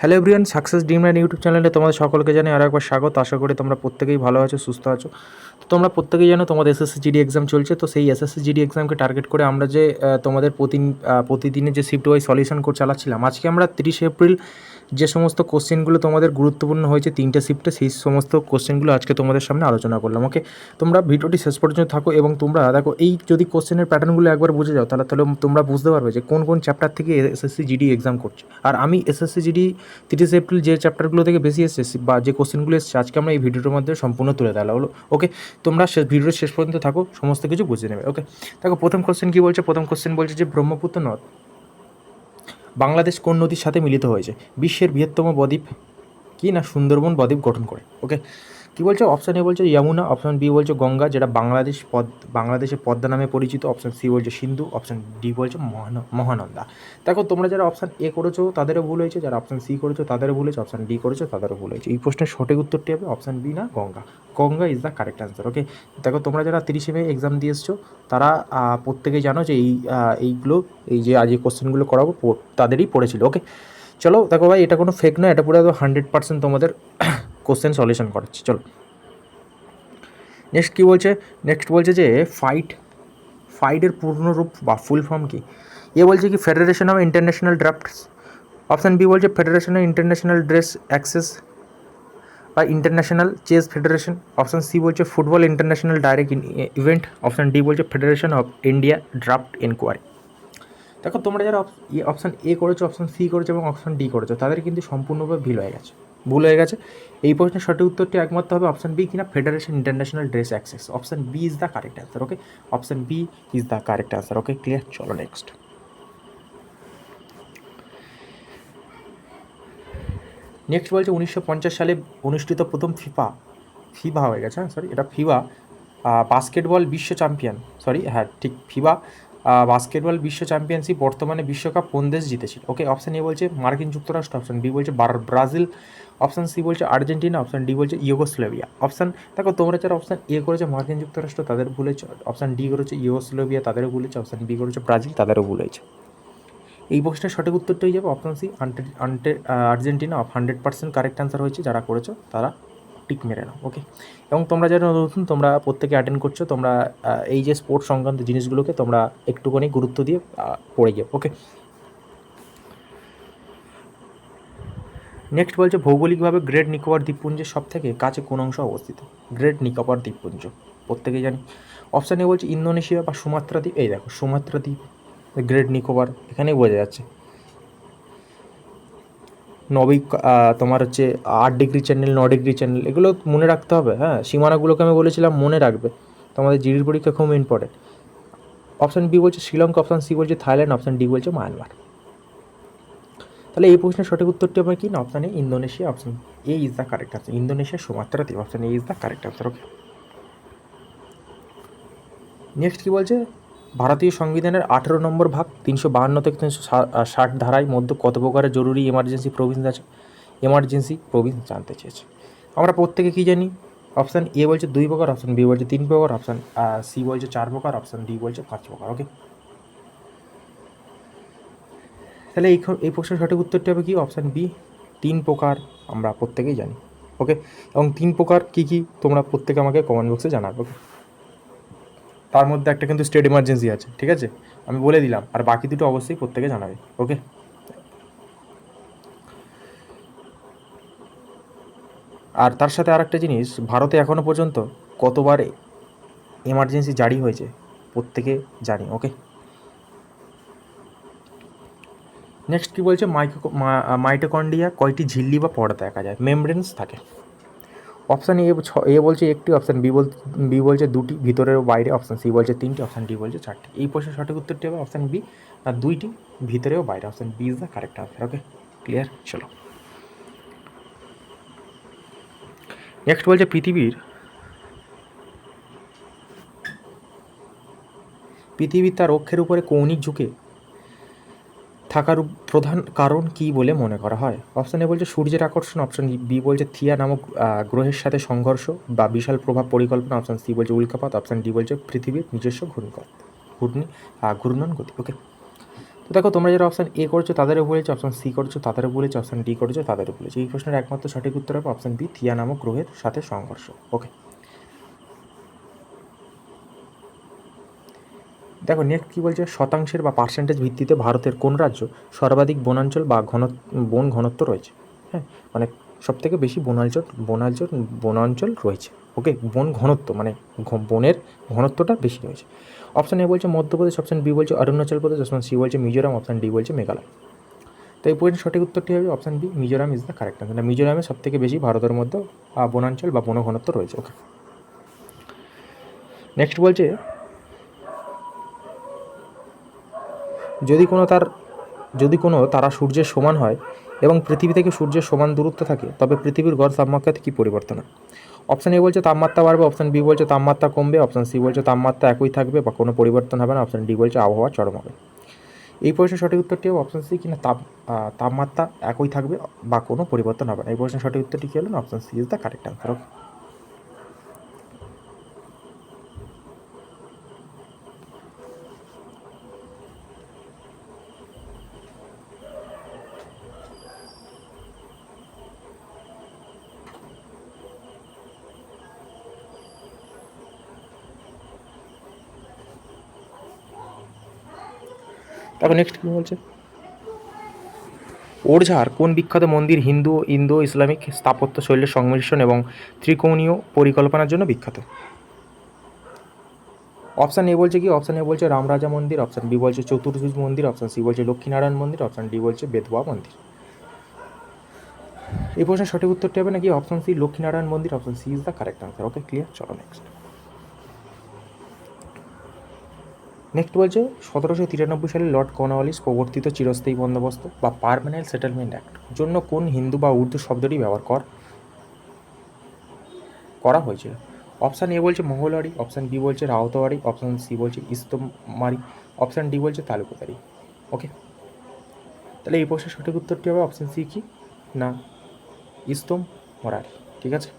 Hello everyone, success Dreamland YouTube চ্যানেলে তোমাদের সকলকে জানাই আরও একবার স্বাগত। আশা করি তোমরা প্রত্যেকেই ভালো আছো, সুস্থ আছো। তো তোমরা প্রত্যেকেই জানো তোমাদের এসএসসি জিডি এক্সাম চলছে। তো সেই এসএসসি জিডি এক্সামকে টার্গেট করে আমরা যে তোমাদের প্রতিদিনের যে শিফট ওয়াইজ সলিউশন কোর্স চালাচ্ছিলাম, আজকে আমরা 30 এপ্রিল যে সমস্ত কোশ্চেনগুলো তোমাদের গুরুত্বপূর্ণ হয়েছে 3টে শিফটে, সেই সমস্ত কোশ্চেনগুলো আজকে তোমাদের সামনে আলোচনা করলাম। ওকে, তোমরা ভিডিওটি শেষ পর্যন্ত থাকো এবং তোমরা দেখো এই যদি কোশ্চেনের প্যাটার্নগুলো একবার বুঝে যাও তাহলে তোমরা বুঝতে পারবে যে কোন কোন চ্যাপ্টার থেকে এসএসসি জিডি এক্সাম করছে। আর আমি এসএসসি জিডি 30 এপ্রিল যে চ্যাপ্টারগুলো থেকে বেশি এসেছে বা যে কোশ্চেনগুলো এসেছে আজকে আমরা এই ভিডিওর মধ্যে সম্পূর্ণ তুলে দেওয়া হলো। ওকে, তোমরা ভিডিওর শেষ পর্যন্ত থাকো, সমস্ত কিছু বুঝে নেবে। ওকে, দেখো প্রথম কোশ্চেন কী বলছে। প্রথম কোশ্চেন বলছে যে ব্রহ্মপুত্র নদ বাংলাদেশ কোন নদীর সাথে মিলিত হয়েছে? বিশ্বের বৃহত্তম বদ্বীপ কি না সুন্দরবন বদ্বীপ গঠন করে। ওকে, কী বলছে? অপশান এ বলছে যমুনা, অপশান বি বলছে গঙ্গা যেটা বাংলাদেশে পদ্মা নামে পরিচিত, অপশান সি বলছে সিন্ধু, অপশান ডি বলছে মহানন্দা। দেখো তোমরা যারা অপশান এ করেছো তাদেরও ভুল হয়েছে, যারা অপশান সি করেছো তাদেরও ভুল হয়েছে, অপশান ডি করেছো তাদেরও ভুল হয়েছে। এই প্রশ্নের সঠিক উত্তরটি হবে অপশান বি না Ganga. Ganga is the correct answer. Okay, দেখো তোমরা যারা 30 মে এক্সাম দিয়ে এসছো তারা প্রত্যেকেই জানো যে এই যে আজ এই কোশ্চেনগুলো করাবো তাদেরই পড়েছিল। ওকে, চলো দেখো ভাই, এটা কোনো ফেক নয়, এটা পুরো 100% তোমাদের কোশ্চেন সলিউশন করাচ্ছি। চলো নেক্সট বলছে যে ফাইটের পূর্ণরূপ বা ফুল ফর্ম কি? এ বলছে কি federation of international drafts, option B বলছে federation of international dress access বা international chess federation, option C বলছে football international direct event, option D বলছে federation of India draft enquiry. দেখো তোমরা যারা অপশান এ করেছো, অপশান সি করেছো এবং অপশান ডি করেছো তাদের কিন্তু সম্পূর্ণভাবে ভুল হয়ে গেছে। এই প্রশ্নের সঠিক উত্তরটি একমাত্র হবে অপশান বি কিনা ফেডারেশন ইন্টারন্যাশনাল ড্রেস অ্যাক্সেস। Option B is the correct answer. Okay, option B is the correct answer. Okay, clear. চলো নেক্সট। বলছে 1950 সালে অনুষ্ঠিত প্রথম ফিফা হয়ে গেছে, এটা ফিফা বাস্কেটবল বিশ্ব চ্যাম্পিয়ন, ফিফা বাস্কেটবল বিশ্ব চ্যাম্পিয়নশিপ বর্তমানে বিশ্বকাপ কোন দেশ জিতেছিল? ওকে, অপশান এ বলছে মার্কিন যুক্তরাষ্ট্র, অপশান বি বলছে ব্রাজিল, অপশান সি বলছে আর্জেন্টিনা, অপশান ডি বলছে ইউগোস্লাভিয়া। দেখো তোমরা যারা অপশান এ করেছে মার্কিন যুক্তরাষ্ট্র তাদের ভুল হয়েছে, অপশান ডি করেছে ইউগোস্লাভিয়া তাদেরও ভুল হয়েছে, অপশান বি করেছে ব্রাজিল তাদেরও ভুল হয়েছে। এই প্রশ্নের সঠিক উত্তরটা হয়ে যাবে option C Argentina. 100% correct answer হয়েছে। যারা করেছো তারা টিক মেরে নাও। ওকে, এবং তোমরা যারা নতুন তোমরা প্রত্যেকে অ্যাটেন্ড করছো, তোমরা এই যে স্পোর্টস সংক্রান্ত জিনিসগুলোকে তোমরা একটুখানি গুরুত্ব দিয়ে পড়ে যাও। ওকে, নেক্সট বলছে ভৌগোলিকভাবে গ্রেট নিকোবর দ্বীপপুঞ্জের সব থেকে কাছে কোন অংশ অবস্থিত? গ্রেট নিকোবর দ্বীপপুঞ্জ প্রত্যেকেই জানি। অপশান এ বলছে ইন্দোনেশিয়া বা সুমাত্রা দ্বীপ। এই দেখো সুমাত্রা দ্বীপ, গ্রেট নিকোবর এখানেই বোঝা যাচ্ছে। তোমার হচ্ছে 8 ডিগ্রি চ্যানেল, 9 ডিগ্রি চ্যানেল, এগুলো মনে রাখতে হবে। হ্যাঁ, সীমানাগুলোকে আমি বলেছিলাম মনে রাখবে, তোমাদের জিডির পরীক্ষা খুব ইম্পর্টেন্ট। অপশান বি বলছে শ্রীলঙ্কা, অপশান সি বলছে থাইল্যান্ড, অপশান ডি বলছে মায়ানমার। তাহলে এই প্রশ্নের সঠিক উত্তরটি হবে কি না option A Indonesia, option A is the correct answer. Indonesia Sumatra দ্বীপ, option A is the correct answer. Okay, next কী বলছে ভারতীয় সংবিধানের 18 নম্বর ভাগ 352 থেকে 360 ধারায় মধ্যে কত প্রকারের জরুরি এমার্জেন্সি প্রভিন্স আছে? এমার্জেন্সি প্রভিন্স জানতে চেয়েছে। আমরা প্রত্যেকে কী জানি? অপশান এ বলছে 2 প্রকার, অপশান বি বলছে 3 প্রকার, অপশান সি বলছে 4 প্রকার, অপশান ডি বলছে 5 প্রকার। ওকে, তাহলে এই প্রশ্নের সঠিক উত্তরটি হবে কি অপশান বি 3 প্রকার, আমরা প্রত্যেকেই জানি। ওকে, এবং 3 প্রকার কী কী তোমরা প্রত্যেকে আমাকে কমেন্ট বক্সে জানাবে। ওকে, তার মধ্যে একটা কিন্তু স্টেট এমার্জেন্সি আছে, ঠিক আছে, আমি বলে দিলাম, আর বাকি দুটো অবশ্যই প্রত্যেকে জানাবে। ওকে, আর তার সাথে আর একটা জিনিস, ভারতে এখনও পর্যন্ত কতবার এমার্জেন্সি জারি হয়েছে প্রত্যেকে জানি। ওকে, নেক্সট কী বলছে মাইটোকন্ড্রিয়া কয়টি ঝিল্লি বা পর্দা দেখা যায়? মেমব্রেন্স থাকে। অপশান এ বলছে একটি, অপশান বি বলছে 2টি ভিতরের বাইরে, অপশান সি বলছে 3টি, অপশান ডি বলছে 4টি। এই প্রশ্নের সঠিক উত্তরটি হবে অপশান বি 2টি ভিতরেও বাইরে, option B is the correct answer. Okay, clear. চলো নেক্সট বলছে পৃথিবীর তার অক্ষের উপরে কৌণিক ঝুঁকে থাকার প্রধান কারণ কী বলে মনে করা হয়? অপশান এ বলছে সূর্যের আকর্ষণ, অপশান বি বলছে থিয়া নামক গ্রহের সাথে সংঘর্ষ বা বিশাল প্রভাব পরিকল্পনা, অপশান সি বলছে উল্কাপাত, অপশান ডি বলছে পৃথিবীর নিজস্ব ঘূর্ণন গতি। ওকে, তো দেখো তোমরা যারা অপশান এ করছো তাদেরও বলেছে, অপশান সি করছো তাদেরও বলেছে, অপশান ডি করছো তাদেরও বলেছে। এই প্রশ্নের একমাত্র সঠিক উত্তর হবে অপশান বি, থিয়া নামক গ্রহের সাথে সংঘর্ষ। ওকে, দেখো নেক্সট কী বলছে, শতাংশের বা পার্সেন্টেজ ভিত্তিতে ভারতের কোন রাজ্য সর্বাধিক বনাঞ্চল বা বন ঘনত্ব রয়েছে? হ্যাঁ, মানে সবথেকে বেশি বনাঞ্চল রয়েছে। ওকে, বন ঘনত্ব মানে বনের ঘনত্বটা বেশি রয়েছে। অপশান এ বলছে মধ্যপ্রদেশ, অপশান বি বলছে অরুণাচল প্রদেশ, অপশান সি বলছে মিজোরাম, অপশান ডি বলছে মেঘালয়। তো এই পয়েন্টের সঠিক উত্তরটি হবে option B, Mizoram is the correct answer. মিজোরামে সবথেকে বেশি ভারতের মধ্যে বনাঞ্চল বা বনঘনত্ব রয়েছে। ওকে, নেক্সট বলছে যদি কোনো তারা সূর্যের সমান হয় এবং পৃথিবী থেকে সূর্যের সমান দূরত্ব থাকে, তবে পৃথিবীর গড় তাপমাত্রাতে কী পরিবর্তন হয়? অপশান এ বলছে তাপমাত্রা বাড়বে, অপশান বি বলছে তাপমাত্রা কমবে, অপশান সি বলছে তাপমাত্রা একই থাকবে বা কোনো পরিবর্তন হবে না, অপশান ডি বলছে আবহাওয়া চরম হবে। এই প্রশ্নের সঠিক উত্তরটি হবে অপশান সি, কিনা তাপমাত্রা একই থাকবে বা কোনো পরিবর্তন হবে না। এই প্রশ্নের সঠিক উত্তরটি কী হলো না, option C is the correct answer. Okay, তারপর নেক্সট কী বলছে, ওরঝাড় কোন বিখ্যাত মন্দির হিন্দু ইন্দো ইসলামিক স্থাপত্য শৈলীর সংমিশ্রণ এবং ত্রিকোণীয় পরিকল্পনার জন্য বিখ্যাত? অপশান এ বলছে কি, অপশান এ বলছে রামরাজা মন্দির, অপশান বি বলছে চতুর্ভুজ মন্দির, অপশান সি বলছে লক্ষ্মীনারায়ণ মন্দির, অপশান ডি বলছে বেতবা মন্দির। এই প্রশ্নের সঠিক উত্তরটি হবে নাকি option C, Lakshminarayan Mandir, option C is the correct answer. Okay, clear. চলো নেক্সট। নেক্সট বলছে 1793 সালে লর্ড কর্নওয়ালিস প্রবর্তিত চিরস্থায়ী বন্দোবস্ত বা পার্মানেন্ট সেটেলমেন্ট অ্যাক্ট জন্য কোন হিন্দু বা উর্দু শব্দটি ব্যবহার করা হয়েছিল? অপশান এ বলছে মহলবাড়ি, অপশান বি বলছে রাউতবাড়ি, অপশান সি বলছে ইস্তমারি, অপশান ডি বলছে তালুকদারি। ওকে, তাহলে এই প্রশ্নের সঠিক উত্তরটি হবে অপশান সি, কি না ইস্তম মরারি। ঠিক আছে,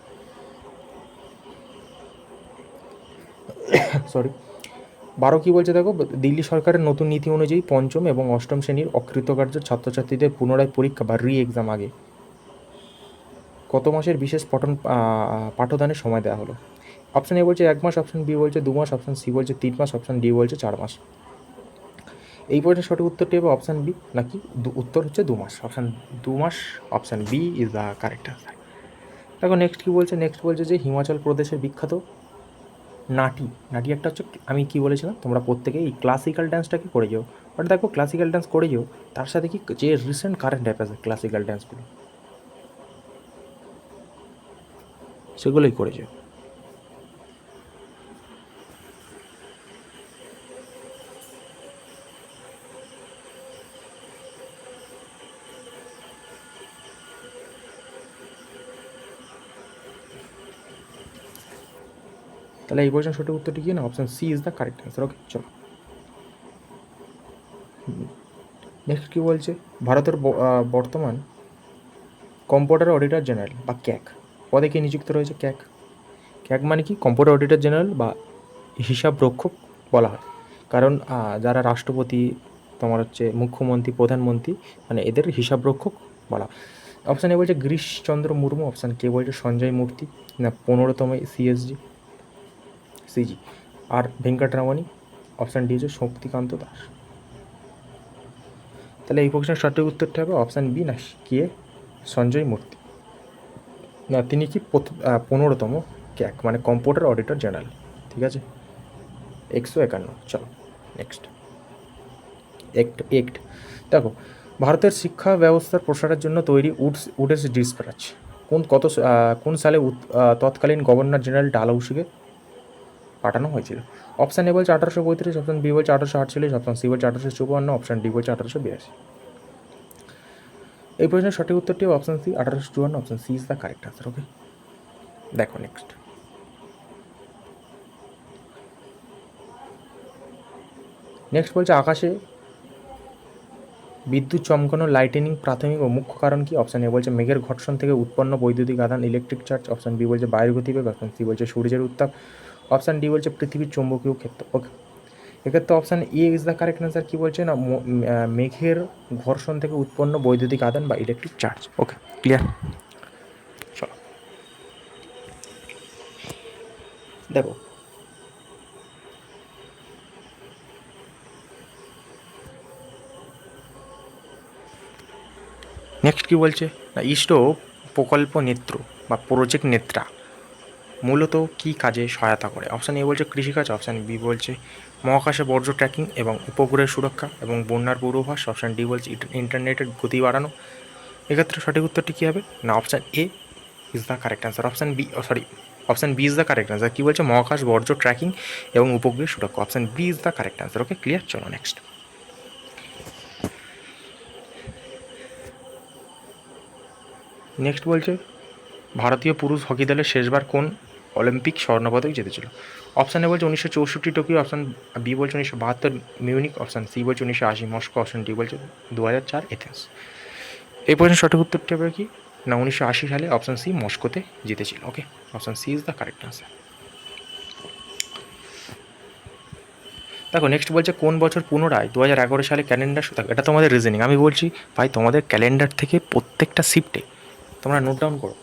সরি। 12 কী বলছে দেখো, দিল্লি সরকারের নতুন নীতি অনুযায়ী পঞ্চম এবং অষ্টম শ্রেণীর অকৃতকার্য ছাত্রছাত্রীদের পুনরায় পরীক্ষা বা এক্সাম আগে কত মাসের বিশেষ পাঠদানের সময় দেওয়া হলো? অপশান এ বলছে 1 মাস, অপশান বি বলছে 2 মাস, অপশান সি বলছে 3 মাস, অপশান ডি বলছে 4 মাস। এই প্রশ্নের সঠিক উত্তরটি হবে অপশান বি, নাকি উত্তর হচ্ছে 2 মাস। অপশান 2 মাস, option B is the correct answer. দেখো নেক্সট কী বলছে, নেক্সট বলছে যে হিমাচল প্রদেশের বিখ্যাত নাটি একটা হচ্ছে, আমি কি বলেছিলাম তোমরা প্রত্যেকে এই ক্লাসিক্যাল ডান্সটাকে করে যাও। বাট দেখো ক্লাসিক্যাল ডান্স করে যাও, তার সাথে কি যে রিসেন্ট কারেন্ট অ্যাফেয়ার্স ক্লাসিক্যাল ডান্সগুলো সেগুলোই করে যাও। তাহলে এই প্রশ্নের সঠিক উত্তরটি কি না, option C is the correct answer. Okay, চলো নেক্সট কী বলছে, ভারতের বর্তমান কম্পিউটার অডিটর জেনারেল বা ক্যাক পদে কে নিযুক্ত রয়েছে? ক্যাক মানে কি, কম্পিউটার অডিটর জেনারেল বা হিসাব রক্ষক বলা হয়, কারণ যারা রাষ্ট্রপতি, তোমার হচ্ছে মুখ্যমন্ত্রী, প্রধানমন্ত্রী, মানে এদের হিসাব রক্ষক বলা হয়। অপশান এ বলছে গিরিশচন্দ্র মুর্মু, অপশান কে বলছে সঞ্জয় মূর্তি, না 15তম সিজি আর ভেঙ্কটরামণি, অপশান ডি হচ্ছে শক্তিকান্ত দাস। তাহলে এই প্রশ্নের সঠিক উত্তরটা হবে অপশান বি, না কে সঞ্জয় মূর্তি। না, তিনি কি 15তম ক্যাক মানে কম্পিউটার অডিটর জেনারেল। ঠিক আছে, 151। চলো নেক্সট। দেখো, ভারতের শিক্ষা ব্যবস্থার প্রসারের জন্য তৈরি উডস ডিসপ্যাচ কোন সালে তৎকালীন গভর্নর জেনারেল ডালহৌসিকে পাঠানো হয়েছিল? অপশান এ বলছে 1835, অপশান বি বলছে 1848, অপশান সি বলছে 1854, অপশান ডি বলছে 1882। এই প্রশ্নের সঠিক উত্তরটি option C 1854, option C is the correct answer. Okay, দেখো নেক্সট। বলছে আকাশে বিদ্যুৎ চমকানো লাইটেনিং প্রাথমিক ও মুখ্য কারণ কি? অপশান এ বলছে মেঘের ঘর্ষণ থেকে উৎপন্ন বৈদ্যুতিক আধান ইলেকট্রিক চার্জ, অপশান বি বলছে বায়ুর গতিবেগ, অপশান সি বলছে সূর্যের উত্তাপ, অপশান ডি বলছে পৃথিবীর চৌম্বকীয় ক্ষেত্র। ওকে, এক্ষেত্রে option A is the correct answer. কী বলছে না, মেঘের ঘর্ষণ থেকে উৎপন্ন বৈদ্যুতিক আদান বা ইলেকট্রিক চার্জ। ওকে, ক্লিয়ার। চলো দেখো, নেক্সট কী বলছে না, ইসরো প্রকল্প নেত্র বা প্রজেক্ট নেত্রা মূলত কী কাজে সহায়তা করে? অপশান এ বলছে কৃষিকাজ, অপশান বি বলছে মহাকাশে বর্জ্য ট্র্যাকিং এবং উপগ্রহের সুরক্ষা এবং বন্যার পূর্বাভাস, অপশান ডি বলছে ইন্টারনেটের গতি বাড়ানো। এক্ষেত্রে সঠিক উত্তরটি কী হবে না, option A is the correct answer. Option B is the correct answer. কী বলছে, মহাকাশ বর্জ্য ট্র্যাকিং এবং উপগ্রহের সুরক্ষা। Option B is the correct answer. Okay, clear. চলো নেক্সট। নেক্সট বলছে ভারতীয় পুরুষ হকি দলের শেষবার কোন অলিম্পিক স্বর্ণপদক জিতেছিল? অপশান এ বলছে 1964 টোকিও, অপশান বি বলছে 1972 মিউনিক, অপশান সি বলছে 1980 মস্কো, অপশান ডি বলছে 2004 এথেন্স। এই প্রশ্নের সঠিক উত্তরটি হবে কি না, 1980 সালে অপশান সি মস্কোতে জিতেছিল। Okay, option C is the correct answer. দেখো নেক্সট বলছে কোন বছর পুনরায় 2011 সালে ক্যালেন্ডার, দেখো এটা তোমাদের রিজনিং। আমি বলছি ভাই তোমাদের ক্যালেন্ডার থেকে প্রত্যেকটা শিফটে তোমরা নোট ডাউন করো,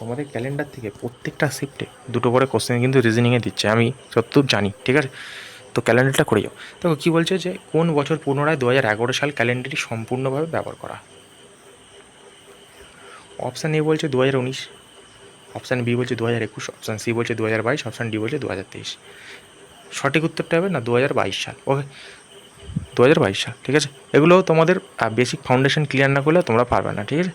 তোমাদের ক্যালেন্ডার থেকে প্রত্যেকটা শিফটে দুটো করে কোশ্চেন কিন্তু রিজনিংয়ে দিচ্ছে, আমি যতদূর জানি, ঠিক আছে? তো ক্যালেন্ডারটা করে যাও। দেখো কী বলছে যে কোন বছর পুনরায় 2011 সাল ক্যালেন্ডারটি সম্পূর্ণভাবে ব্যবহার করা? অপশান এ বলছে 2019, অপশান বি বলছে 2021, অপশান সি বলছে 2022, অপশান ডি বলছে 2023। সঠিক উত্তরটা হবে না 2022 সাল। ওকে, 2022 সাল, ঠিক আছে? এগুলো তোমাদের বেসিক ফাউন্ডেশন ক্লিয়ার না করলে তোমরা পারবে না, ঠিক আছে?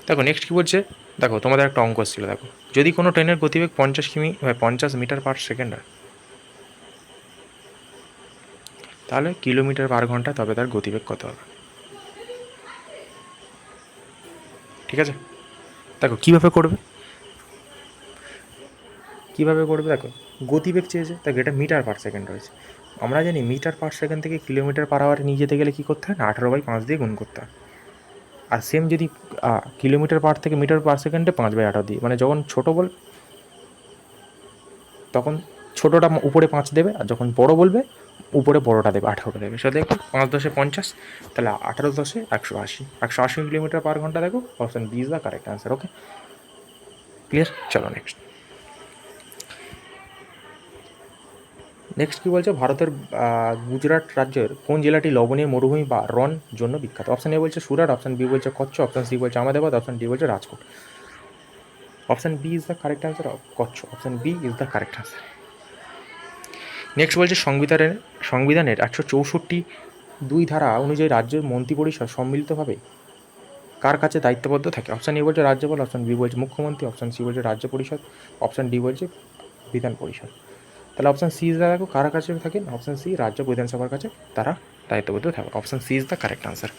দেখো নেক্সট কী বলছে, দেখো তোমাদের একটা অঙ্ক ছিল, দেখো যদি কোনো ট্রেনের গতিবেগ 50 মিটার পার সেকেন্ড হয়, তাহলে কিলোমিটার পার ঘন্টা তবে তার গতিবেগ কত হবে? ঠিক আছে, দেখো কীভাবে করবে, দেখো গতিবেগ চেয়েছে, দেখো এটা মিটার পার সেকেন্ড রয়েছে। আমরা জানি মিটার পার সেকেন্ড থেকে কিলোমিটার পার আওয়ারে নিয়ে যেতে গেলে কী করতে হয় না, 18/5 দিয়ে গুণ করতে হয়। আর সেম যদি কিলোমিটার পার থেকে মিটার পার সেকেন্ডে 5/18 দিয়ে, মানে যখন ছোটো বল তখন ছোটোটা উপরে 5 দেবে, আর যখন বড় বলবে উপরে বড়োটা দেবে, 18 দেবে। সে দেখো 5 10 50, তাহলে 18 10 180 কিলোমিটার পার ঘন্টা। দেখো option B is the correct answer. Okay, clear. চলো নেক্সট। কী বলছে, ভারতের গুজরাট রাজ্যের কোন জেলাটি লবণীয় মরুভূমি বা রন জন্য বিখ্যাত? অপশান এ বলছে সুরাট, অপশান বি বলছে কচ্ছ, অপশান সি বলছে আহমেদাবাদ, অপশান ডি বলছে Rajkot. Option B is the correct answer, Kutch. Option B is the correct answer. Next বলছে সংবিধানের 164 ধারা অনুযায়ী রাজ্যের মন্ত্রিপরিষদ সম্মিলিতভাবে কার কাছে দায়িত্ববদ্ধ থাকে? অপশান এ বলছে রাজ্যপাল, অপশান বি বলছে মুখ্যমন্ত্রী, অপশান সি বলছে রাজ্য পরিষদ, অপশান ডি বলছে বিধান পরিষদ। তাহলে অপশান সি ইজ দ্য, দেখো কার কাছে থাকে, অপশান সি রাজ্য বিধানসভার কাছে তারা দায়িত্ববদ্ধ থাকে। Option C is the correct answer.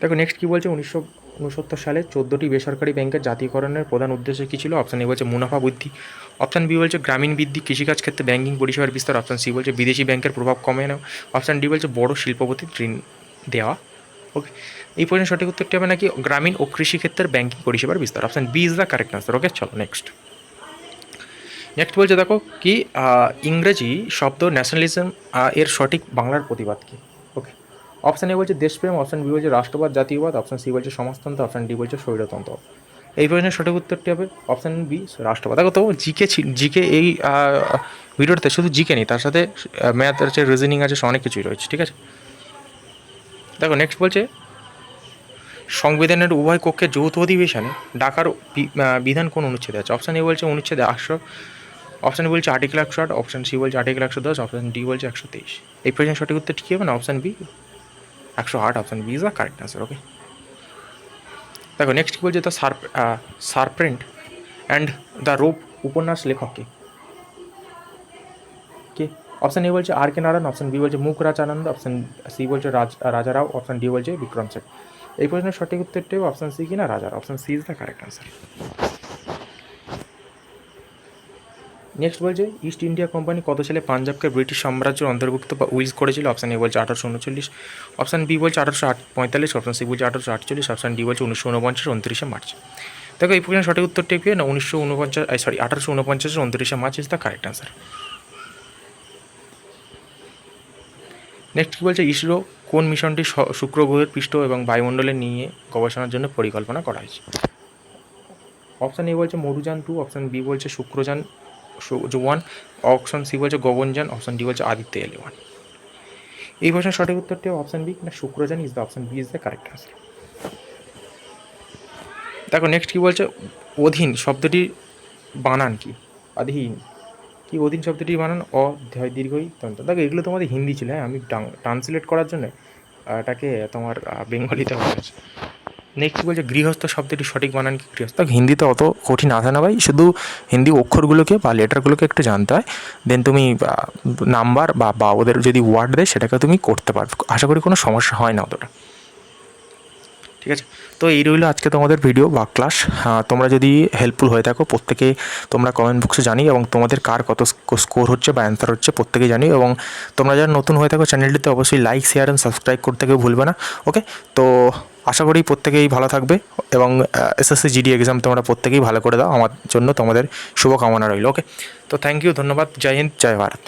দেখো নেক্সট কী বলছে, 1969 সালে 14টি বেসরকারি ব্যাংকের জাতীয়করণের প্রধান উদ্দেশ্য কী ছিল? অপশান এ বলছে মুনাফা বৃদ্ধি, অপশান বি বলছে গ্রামীণ বৃদ্ধি, কৃষিকাজ ক্ষেত্রে ব্যাংকিং পরিষেবার বিস্তার, অপশান সি বলছে বিদেশি ব্যাংকের প্রভাব কমে নেওয়া, অপশান ডি বলছে বড় শিল্পপতির ঋণ দেওয়া। ওকে, এই প্রশ্নের সঠিক উত্তরটি হবে নাকি গ্রামীণ ও কৃষিক্ষেত্রের ব্যাংকিং পরিষেবার বিস্তার। Option B is the correct answer. Okay, চলো নেক্সট বলছে, দেখো কি ইংরেজি শব্দ ন্যাশনালিজম এর সঠিক বাংলার প্রতিবাদ কী? ওকে, অপশান এ বলছে দেশপ্রেম, অপশান বি বলছে রাষ্ট্রবাদ জাতীয়বাদ, অপশান সি বলছে সমাজতন্ত্র, অপশান ডি বলছে স্বৈরতন্ত্র। এই প্রশ্নের সঠিক উত্তরটি হবে অপশান বি রাষ্ট্রবাদ। দেখো তো জিকে এই ভিডিওটাতে শুধু জিকে নেই, তার সাথে ম্যাথ আছে, রিজনিং আছে, অনেক কিছুই রয়েছে, ঠিক আছে? দেখো নেক্সট বলছে সংবিধানের উভয় কক্ষের যৌথ অধিবেশনে ডাকার বিধান কোন অনুচ্ছেদে আছে? অপশান এ বলছে অনুচ্ছেদ 100, অপশান বলছে আর্টিকেল 108, অপশান সি বলছে আর্টিকেল 110, অপশান ডি বলছে 123। এই প্রশ্নের সঠিক উত্তর ঠিক হবে না, option B 108, option B is the correct answer. Okay, দেখো নেক্সট কী বলছে, the serpent and the rope উপন্যাস লেখককে কে? অপশান এ বলছে R K Narayan, option B বলছে মুকরাজ আনন্দ, অপশান সি বলছে রাজারাও, অপশান ডি বলছে বিক্রম সেন। এই প্রশ্নের সঠিক উত্তরটাও অপশান সি কিনা রাজার, option C is the correct answer. Next বলছে ইস্ট ইন্ডিয়া কোম্পানি কত সালে পাঞ্জাবকে ব্রিটিশ সাম্রাজ্যের অন্তর্ভুক্ত বা উইজ করেছিল? অপশান এ বলছে 1839, অপশান বি বলছে 1845, অপশান সি বলছে 1848, অপশান ডি বলছে 1949 29 মার্চ। দেখো এই প্রশ্নের সঠিক উত্তরটি কি না 1849 29 March is the correct answer. Next কী বলছে, ইসরো কোন মিশনটি শুক্র গ্রহের পৃষ্ঠ এবং বায়ুমণ্ডলে নিয়ে গবেষণার জন্য পরিকল্পনা করা হয়েছে? অপশান এ বলছে মরুযান 2, অপশান বি বলছে শুক্রযান 1, অপশান সি বলছে গগনযান, অপশান ডি বলছে আদিত্য এল1। এই প্রশ্নের সঠিক উত্তরটি অপশান বি না Shukrayaan is the option B is the correct answer. দেখো নেক্সট কী বলছে, অধীন শব্দটির বানান কি? অধীন কি অধীন শব্দটির বানান দীর্ঘই তন্ত। দেখো এগুলো তোমাদের হিন্দি ছিল, হ্যাঁ আমি ট্রান্সলেট করার জন্য এটাকে তোমার বেঙ্গলিতে হয়েছে। নেক্সট বলছে গৃহস্থ শব্দটির সঠিক বানান কি? গৃহস্থ হিন্দিতে অত কঠিন আসে না ভাই, শুধু হিন্দি অক্ষরগুলোকে বা লেটারগুলোকে একটু জানতে হয়, দেন তুমি নাম্বার বা ওদের যদি ওয়ার্ড দেয় সেটাকে তুমি করতে পারবে, আশা করি কোনো সমস্যা হয় না অতটা। ঠিক আছে, তো এই রইলো আজকে তোমাদের ভিডিও বা ক্লাস। তোমরা যদি হেল্পফুল হয়ে থাকো প্রত্যেকে তোমরা কমেন্ট বক্সে জানিও, এবং তোমাদের কার কত স্কোর হচ্ছে বা অ্যান্সার হচ্ছে প্রত্যেকেই জানিও, এবং তোমরা যারা নতুন হয়ে থাকো চ্যানেলটিতে অবশ্যই লাইক, শেয়ার অ্যান্ড সাবস্ক্রাইব করতে কেউ ভুলবে না। ওকে, তো আশা করি প্রত্যেকেই ভালো থাকবে, এবং এসএসসি জিডি এক্সাম তোমরা প্রত্যেকেই ভালো করে দাও, আমার জন্য তোমাদের শুভকামনা রইল। ওকে, তো থ্যাংক ইউ, ধন্যবাদ, জয় হিন্দ, জয় ভারত।